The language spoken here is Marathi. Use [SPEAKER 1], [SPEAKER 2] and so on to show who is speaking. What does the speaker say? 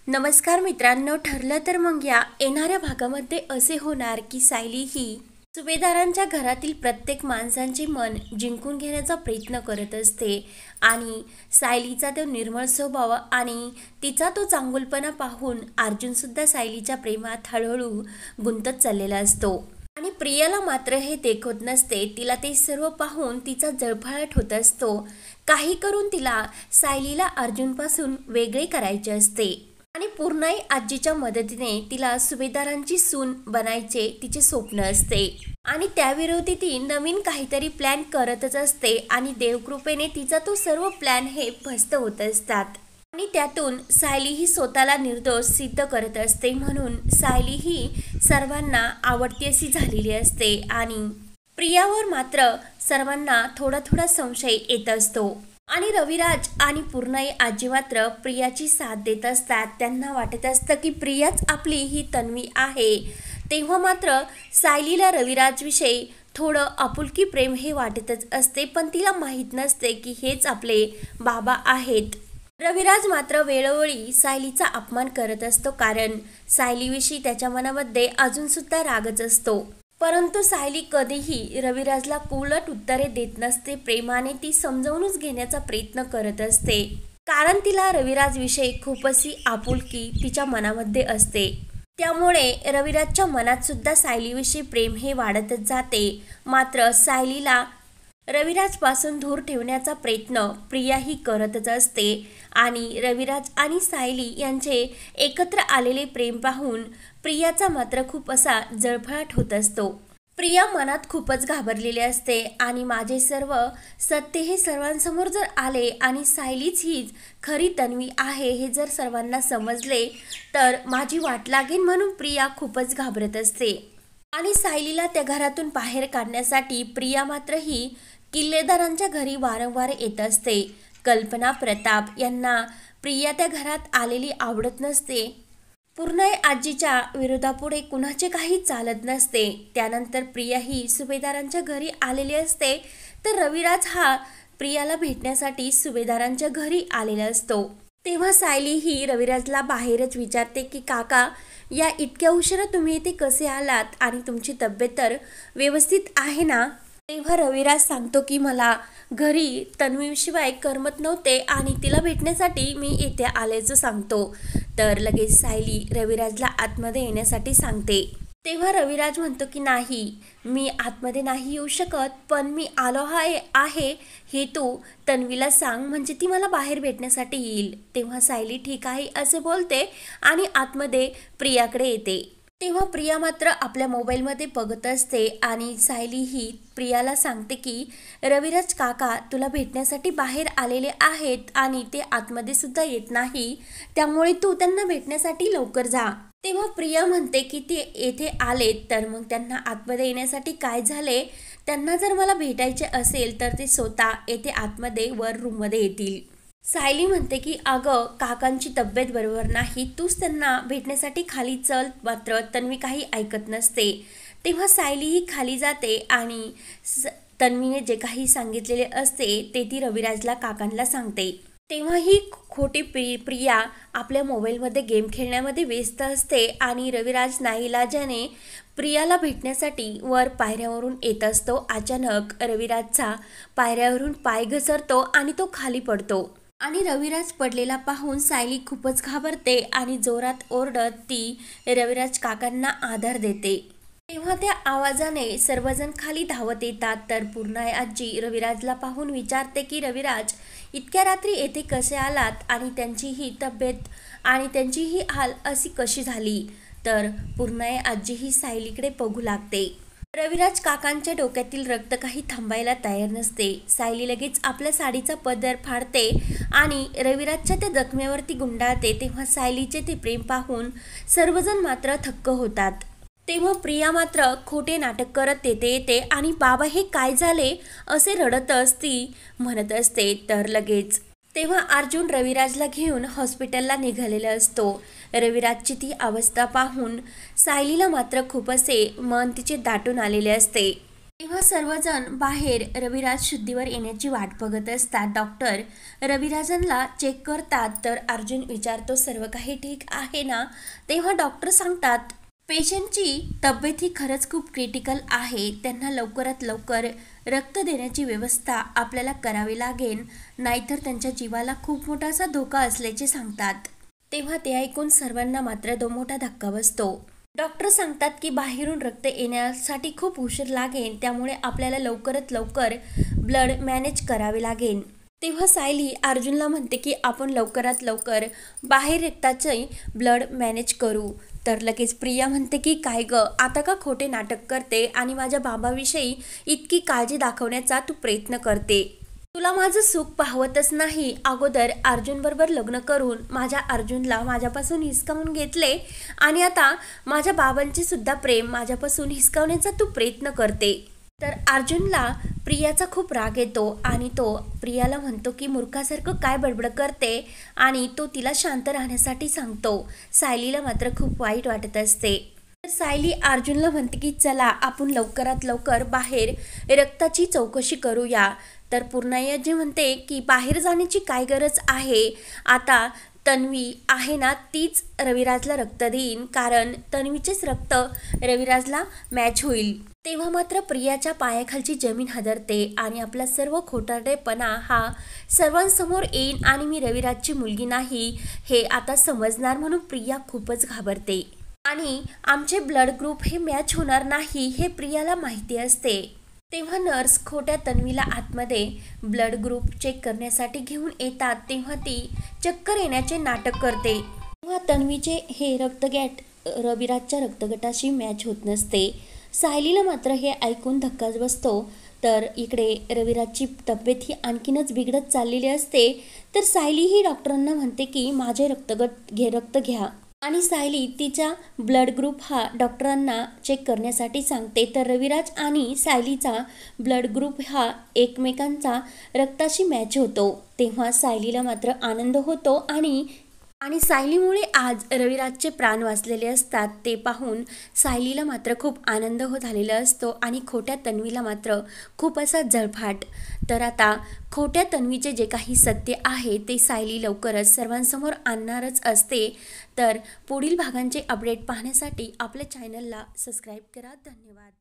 [SPEAKER 1] नमस्कार मित्रांनो, ठरलं तर मग या येणाऱ्या भागामध्ये असे होणार की सायली ही सुभेदारांच्या घरातील प्रत्येक माणसांचे मन जिंकून घेण्याचा प्रयत्न करत असते आणि सायलीचा तो निर्मळ स्वभाव आणि तिचा तो चांगुलपणा पाहून अर्जुन सुद्धा सायलीच्या प्रेमात हळूहळू गुंतत चाललेला असतो आणि प्रियाला मात्र हे देखत नसते। तिला ते सर्व पाहून तिचा जळफळाट होत असतो। काही करून तिला सायलीला अर्जुनपासून वेगळे करायचे असते आणि पूर्णाई आजीच्या मदतीने तिला सुभेदारांची सून बनायचे तिचे स्वप्न असते आणि त्याविरोधी ती नवीन काहीतरी प्लॅन करतच असते आणि देवकृपेने तिचा तो सर्व प्लॅन हे फस्त होत असतात आणि त्यातून सायली ही स्वतःला निर्दोष सिद्ध करत असते। म्हणून सायली ही सर्वांना आवडती अशी झालेली असते आणि प्रियावर मात्र सर्वांना थोडा थोडा संशय येत असतो आणि रविराज आणि पूर्णाई आजी मात्र प्रियाची साथ देत असतात। त्यांना वाटत असतं की प्रियाच आपली ही तन्वी आहे। तेव्हा मात्र सायलीला रविराजविषयी थोडं आपुलकी प्रेम हे वाटतच असते, पण तिला माहीत नसते की हेच आपले बाबा आहेत। रविराज मात्र वेळोवेळी सायलीचा अपमान करत असतो, कारण सायलीविषयी त्याच्या मनामध्ये अजून सुद्धा रागच असतो। परंतु सायली कधीही रविराजला उलट उत्तरे देत नसते। प्रेमाने ती समजावूनच घेण्याचा प्रयत्न करत असते, कारण तिला रविराजविषयी खूप अशी आपुलकी तिच्या मनामध्ये असते। त्यामुळे रविराजच्या मनात सुद्धा सायलीविषयी प्रेम हे वाढतच जाते। मात्र सायलीला रविराजपासून दूर ठेवण्याचा प्रयत्न प्रिया ही करतच असते आणि रविराज आणि सायली यांचे एकत्र आलेले प्रेम पाहून प्रियाचा मात्र खूप असा जळफळाट होत असतो। प्रिया मनात खूपच घाबरलेली असते आणि माझे सर्व सत्य हे सर्वांसमोर जर आले आणि सायलीच ही खरी तन्वी आहे हे जर सर्वांना समजले तर माझी वाट लागेल, म्हणून प्रिया खूपच घाबरत असते आणि सायलीला त्या घरातून बाहेर काढण्यासाठी प्रिया मात्र ही किल्लेदारांच्या घरी वारंवार येत असते। कल्पना, प्रताप यांना प्रिया त्या घरात आलेली आवडत नसते। पूर्णाई आजीच्या विरोधापुढे कुणाचे काही चालत नसते। त्यानंतर प्रिया ही सुभेदारांच्या घरी आलेली असते, तर रविराज हा प्रियाला भेटण्यासाठी सुभेदारांच्या घरी आलेला असतो। तेव्हा सायली ही रविराजला बाहेरच विचारते की काका, या इतक्या उशिरा तुम्ही इथे कसे आलात आणि तुमची तब्येत तर व्यवस्थित आहे ना? तेव्हा रविराज सांगतो की मला घरी तन्वीशिवाय करमत नव्हते आणि तिला भेटण्यासाठी मी इथे आल्याचं सांगतो। तर लगेच सायली रविराजला आतमध्ये येण्यासाठी सांगते। तेव्हा रविराज म्हणतो की नाही, मी आतमध्ये नाही येऊ शकत, पण मी आलो आहे हे तू तन्वीला सांग, म्हणजे ती मला बाहेर भेटण्यासाठी येईल। तेव्हा सायली ठीक आहे असे बोलते आणि आतमध्ये प्रियाकडे येते। तेव्हा प्रिया मात्र आपल्या मोबाईलमध्ये बघत असते आणि सायली ही प्रियाला सांगते की रविराज काका तुला भेटण्यासाठी बाहेर आलेले आहेत आणि ते आतमध्ये सुद्धा येत नाही, त्यामुळे तू त्यांना भेटण्यासाठी लवकर जा। तेव्हा प्रिया म्हणते की ते येथे आलेत तर मग त्यांना आतमध्ये येण्यासाठी काय झाले, त्यांना जर मला भेटायचे असेल तर ते स्वतः येथे आतमध्ये वर रूममध्ये येतील। सायली म्हणते की अगं, काकांची तब्येत बरोबर नाही, तूच त्यांना भेटण्यासाठी खाली चल। मात्र तन्वी काही ऐकत नसते। तेव्हा सायली ही खाली जाते आणि तन्वीने जे काही सांगितलेले असते ते ती रविराजला काकांना सांगते। तेव्हा ही खोटी प्रिया आपल्या मोबाईलमध्ये गेम खेळण्यामध्ये व्यस्त असते आणि रविराज नाईलाजाने प्रियाला भेटण्यासाठी वर पायऱ्यावरून येत असतो। अचानक रविराजचा पायऱ्यावरून पाय घसरतो आणि तो खाली पडतो आणि रविराज पडलेला पाहून सायली खूपच घाबरते आणि जोरात ओरडत ती रविराज काकांना आधार देते। तेव्हा त्या आवाजाने सर्वजण खाली धावत येतात, तर पूर्णाई आजी रविराजला पाहून विचारते की रविराज, इतक्या रात्री येथे कसे आलात आणि त्यांची ही तब्येत आणि त्यांची ही हाल अशी कशी झाली? तर पूर्णाई आजी ही सायलीकडे बघू लागते। रविराज काकांच्या डोक्यातील रक्त काही थांबायला तयार नसते। सायली लगेच आपल्या साडीचा पदर फाडते आणि रविराजच्या त्या जखमेवरती गुंडाळते। तेव्हा सायलीचे ते प्रेम पाहून सर्वजण मात्र थक्क होतात। तेव्हा प्रिया मात्र खोटे नाटक करत येते आणि बाबा हे काय झाले असे रडत असती म्हणत असते। तर लगेच तेव्हा अर्जुन रविराजला घेऊन हॉस्पिटलला निघालेला असतो। रविराजची ती अवस्था पाहून सायलीला मात्र खूप असे मन तिचे दाटून आलेले असते। तेव्हा सर्वजण बाहेर रविराज शुद्धीवर येण्याची वाट बघत असतात. डॉक्टर रविराजांना चेक करतात तर अर्जुन विचारतो सर्व काही ठीक आहे ना. तेव्हा डॉक्टर सांगतात पेशंटची तब्येत ही खरंच खूप क्रिटिकल आहे. त्यांना लवकरात लवकर रक्त देण्याची व्यवस्था आपल्याला करावी लागेल, नाहीतर त्यांच्या जीवाला खूप मोठा असा धोका असल्याचे सांगतात. तेव्हा ते ऐकून सर्वांना मात्र मोठा धक्का बसतो. डॉक्टर सांगतात की बाहेरून रक्त येण्यासाठी खूप उशीर लागेल, त्यामुळे आपल्याला लवकरात लवकर ब्लड मॅनेज करावे लागेल. तेव्हा सायली अर्जुनला म्हणते की आपण लवकरात लवकर बाहेर रक्ताचे ब्लड मॅनेज करू. तर लगेच प्रिया म्हणते की काय ग, आता का खोटे नाटक करते आणि माझ्या बाबाविषयी इतकी काळजी दाखवण्याचा तू प्रयत्न करते. तुला माझं सुख पाहवतच नाही. अगोदर अर्जुनबरोबर लग्न करून माझ्या अर्जुनला माझ्यापासून हिसकावून घेतले आणि आता माझ्या बाबांचे सुद्धा प्रेम माझ्यापासून हिसकावण्याचा तू प्रयत्न करते. तर अर्जुनला प्रियाचा खूप राग येतो आणि तो प्रियाला म्हणतो की मूर्खासारखं काय बडबड करते आणि तो तिला शांत राहण्यासाठी सांगतो. सायलीला मात्र खूप वाईट वाटत असते. तर सायली अर्जुनला म्हणते की चला आपण लवकरात लवकर बाहेर रक्ताची चौकशी करूया. तर पूर्णाजी म्हणते की बाहेर जाण्याची काय गरज आहे, आता तन्वी आहे ना तीच रविराजला रक्त देईन, कारण तन्वीचेच रक्त रविराजला मॅच होईल. तेव्हा मात्र प्रियाच्या पायाखालची जमीन हादरते आणि आपला सर्व खोटारडेपणा हा सर्वांसमोर येईन आणि मी रविराजची मुलगी नाही हे आता समजणार, म्हणून प्रिया खूपच घाबरते. आणि आमचे ब्लड ग्रुप हे मॅच होणार नाही हे प्रियाला माहिती असते. तेव्हा नर्स खोट्या तन्वीला आतमध्ये ब्लड ग्रुप चेक करण्यासाठी घेऊन येतात. तेव्हा ती चक्कर येण्याचे नाटक करते. तेव्हा तन्वीचे हे रक्तगट रविराजच्या रक्तगटाशी मॅच होत नसते. सायलीला मात्र हे ऐकून धक्काच बसतो. तर इकडे रविराजची तब्येत ही आणखीनच बिघडत चाललेली असते. तर सायली ही डॉक्टरांना म्हणते की माझे रक्त घ्या आणि सायली तिचा ब्लड ग्रुप हा डॉक्टरांना चेक करण्यासाठी सांगते. तर रविराज आणि सायलीचा ब्लड ग्रुप हा एकमेकांचा रक्ताशी मॅच होतो. तेव्हा सायलीला मात्र आनंद होतो आणि सायलीमुळे आज रविराजचे प्राण वाचलेले असतात. ते पाहून सायलीला मात्र खूप आनंद झालेला असतो आणि खोट्या तन्वीला मात्र खूप असा जळफाट. तर आता खोट्या तन्वीचे जे काही सत्य आहे ते सायली लवकरच सर्वांसमोर आणणारच असते. तर पुढील भागांचे अपडेट पाहण्यासाठी आपल्या चॅनलला सबस्क्राईब करा. धन्यवाद.